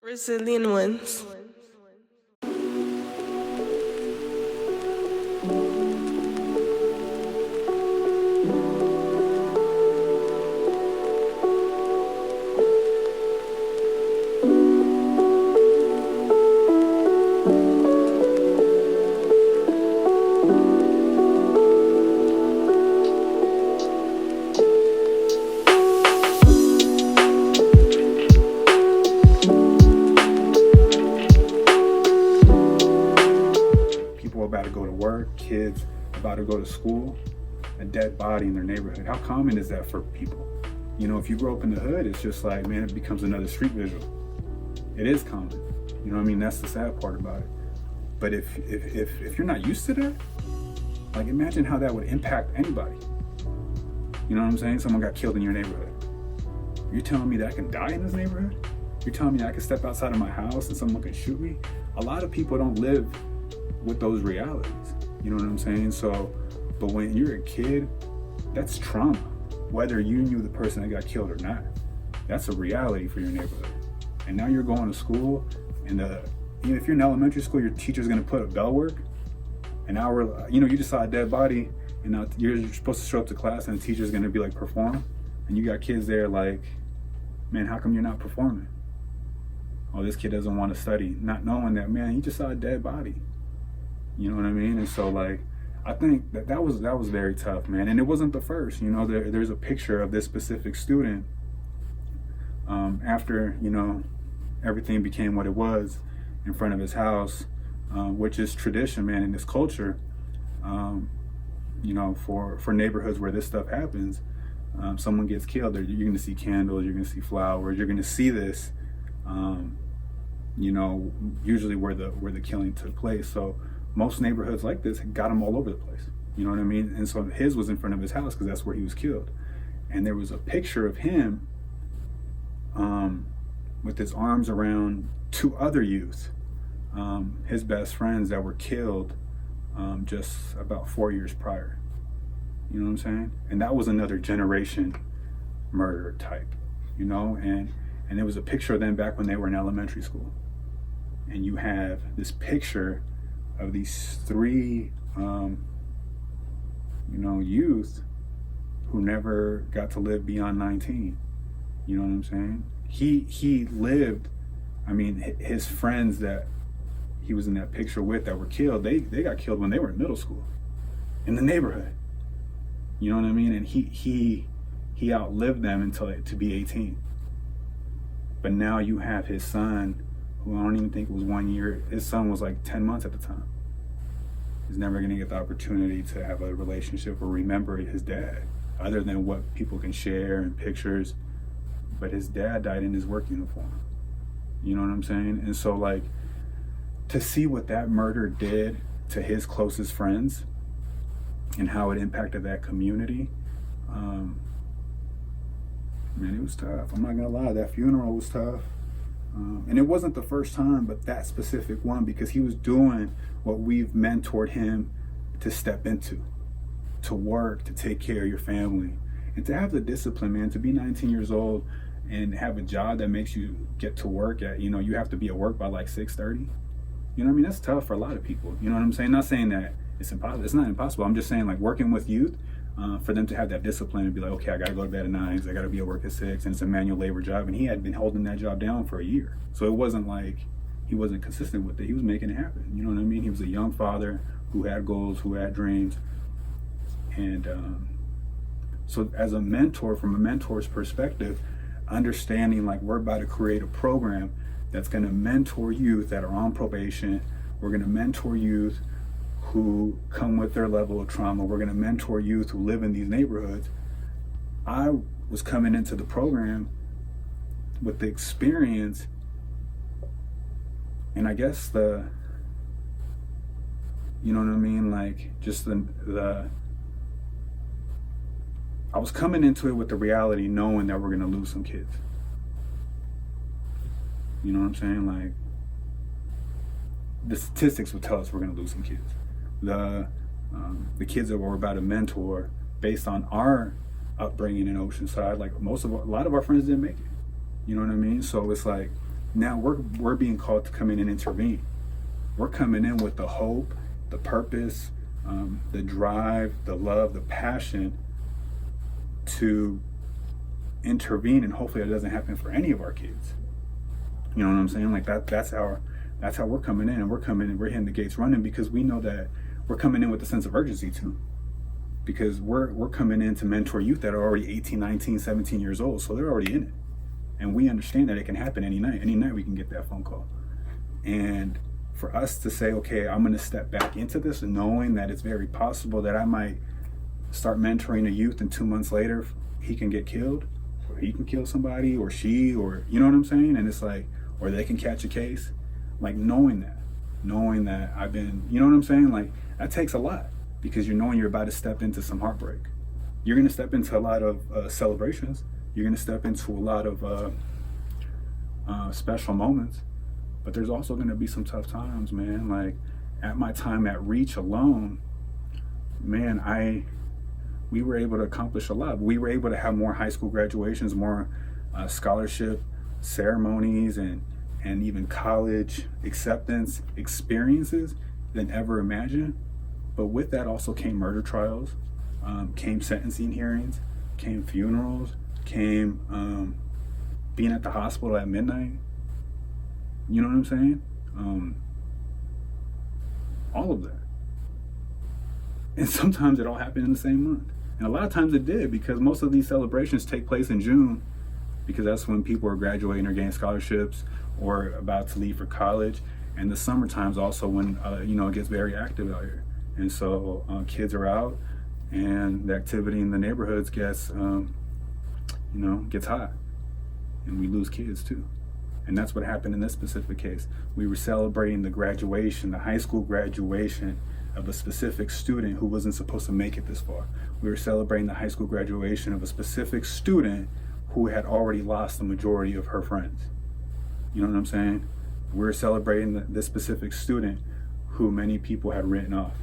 Brazilian ones. People about to go to work, kids about to go to school, a dead body in their neighborhood. How common is that for people? You know, if you grow up in the hood, it's just like, man, it becomes another street visual. It is common. You know what I mean? That's the sad part about it. But if you're not used to that, like imagine how that would impact anybody. You know what I'm saying? Someone got killed in your neighborhood. You're telling me that I can die in this neighborhood? You're telling me I can step outside of my house and someone can shoot me? A lot of people don't live with those realities. You know what I'm saying? So, but when you're a kid, that's trauma. Whether you knew the person that got killed or not, that's a reality for your neighborhood. And now you're going to school, and even if you're in elementary school, your teacher's gonna put a bell work. An hour, you just saw a dead body, and now you're supposed to show up to class, and the teacher's gonna be like, perform. And you got kids there like, man, how come you're not performing? Oh, this kid doesn't want to study, not knowing that, man, he just saw a dead body. You know what I mean? And so, like, I think that was very tough, man. And it wasn't the first. You know, there's a picture of this specific student after, everything became what it was in front of his house, which is tradition, man, in this culture. For neighborhoods where this stuff happens, someone gets killed, you're going to see candles, you're going to see flowers, you're going to see this, usually where the killing took place. So most neighborhoods like this got him all over the place. You know what I mean? And so his was in front of his house because that's where he was killed. And there was a picture of him with his arms around two other youth, his best friends that were killed just about 4 years prior. You know what I'm saying? And that was another generation murder type, and there was a picture of them back when they were in elementary school. And you have this picture of these three, youth who never got to live beyond 19. You know what I'm saying? He lived, his friends that he was in that picture with that were killed, they got killed when they were in middle school, in the neighborhood. You know what I mean? And he outlived them until to be 18. But now you have his son, who I don't even think was 1 year. His son was like 10 months at the time. He's never going to get the opportunity to have a relationship or remember his dad, other than what people can share in pictures. But his dad died in his work uniform. You know what I'm saying? And so, like, to see what that murder did to his closest friends and how it impacted that community, man, it was tough. I'm not gonna lie, that funeral was tough. And it wasn't the first time, but that specific one, because he was doing what we've mentored him to step into, to work, to take care of your family, and to have the discipline, man, to be 19 years old and have a job that makes you get to work at, you have to be at work by like 6:30. You know what I mean? That's tough for a lot of people. You know what I'm saying? Not saying that it's impossible. It's not impossible. I'm just saying, like, working with youth, for them to have that discipline and be like, okay, I got to go to bed at 9, I got to be at work at 6, and it's a manual labor job. And he had been holding that job down for a year. So it wasn't like he wasn't consistent with it. He was making it happen. You know what I mean? He was a young father who had goals, who had dreams. And so as a mentor, from a mentor's perspective, understanding, like, we're about to create a program that's going to mentor youth that are on probation. We're going to mentor youth who come with their level of trauma. We're going to mentor youth who live in these neighborhoods. I was coming into the program with the experience, and I guess you know what I mean? Like, just I was coming into it with the reality, knowing that we're going to lose some kids. You know what I'm saying? Like, the statistics would tell us we're going to lose some kids. The kids that we're about to mentor, based on our upbringing in Oceanside, like a lot of our friends didn't make it. You know what I mean? So it's like, Now we're being called to come in and intervene. We're coming in with the hope, the purpose, the drive, the love, the passion to intervene, and hopefully that doesn't happen for any of our kids. You know what I'm saying? Like that's how we're coming in, and we're hitting the gates running, because we know that we're coming in with a sense of urgency too. Because we're coming in to mentor youth that are already 18, 19, 17 years old, so they're already in it. And we understand that it can happen any night. Any night we can get that phone call. And for us to say, okay, I'm going to step back into this, knowing that it's very possible that I might start mentoring a youth and 2 months later he can get killed, or he can kill somebody, or she, or you know what I'm saying? And it's like, or they can catch a case. Like knowing that I've been, you know what I'm saying? Like that takes a lot, because you're knowing you're about to step into some heartbreak. You're going to step into a lot of celebrations. You're going to step into a lot of special moments. But there's also going to be some tough times, man. Like at my time at Reach alone, man, we were able to accomplish a lot. We were able to have more high school graduations, more scholarship ceremonies, and even college acceptance experiences than ever imagined. But with that also came murder trials, came sentencing hearings, came funerals, came being at the hospital at midnight. You know what I'm saying? All of that. And sometimes it all happened in the same month. And a lot of times it did, because most of these celebrations take place in June, because that's when people are graduating or getting scholarships or about to leave for college. And the summertime's also when it gets very active out here. And so kids are out, and the activity in the neighborhoods gets high, and we lose kids too. And that's what happened in this specific case. We were celebrating the graduation, the high school graduation of a specific student who wasn't supposed to make it this far. We were celebrating the high school graduation of a specific student who had already lost the majority of her friends. You know what I'm saying? We're celebrating this specific student who many people had written off.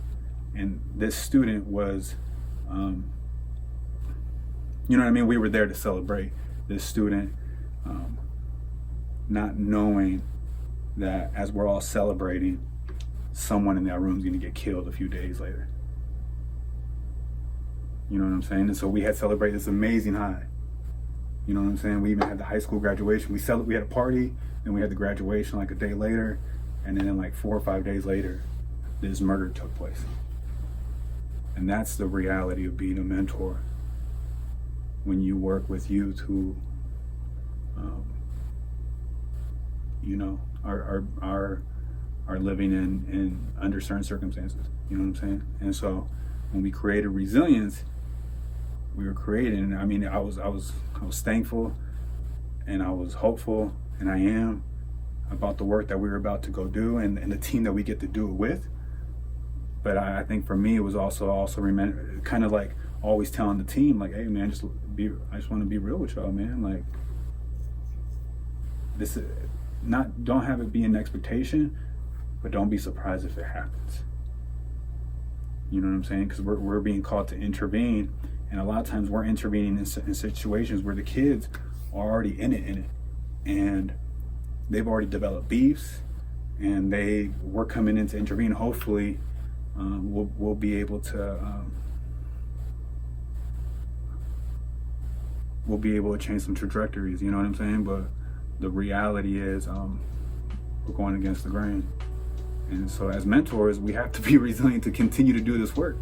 And this student was, you know what I mean? We were there to celebrate this student, not knowing that as we're all celebrating, someone in that room is going to get killed a few days later. You know what I'm saying? And so we had celebrated this amazing high. You know what I'm saying? We even had the high school graduation. We had a party, then we had the graduation like a day later, and then like 4 or 5 days later, this murder took place. And that's the reality of being a mentor when you work with youth who, are living in under certain circumstances. You know what I'm saying? And so when we created resilience, we were creating. I mean, I was thankful, and I was hopeful, and I am, about the work that we were about to go do, and the team that we get to do it with. But I think for me, it was also remember, kind of like always telling the team, like, hey man, I just want to be real with y'all, man. Like, this is don't have it be an expectation, but don't be surprised if it happens. You know what I'm saying? Because we're being called to intervene, and a lot of times we're intervening in situations where the kids are already in it, and they've already developed beefs, and we're coming in to intervene. Hopefully, we'll be able to change some trajectories. You know what I'm saying? But the reality is, we're going against the grain. And so as mentors, we have to be resilient to continue to do this work,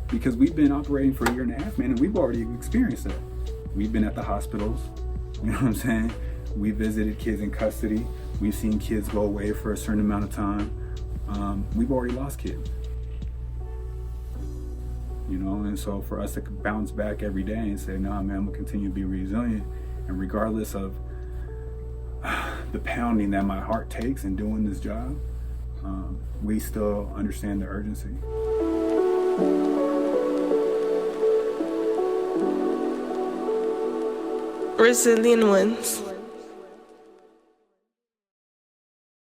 because we've been operating for 1.5 years, man, and we've already experienced that. We've been at the hospitals, you know what I'm saying? We visited kids in custody. We've seen kids go away for a certain amount of time. We've already lost kids. You know, and so for us to bounce back every day and say, nah, man, I'm gonna continue to be resilient, and regardless of the pounding that my heart takes in doing this job, we still understand the urgency. Resilient ones.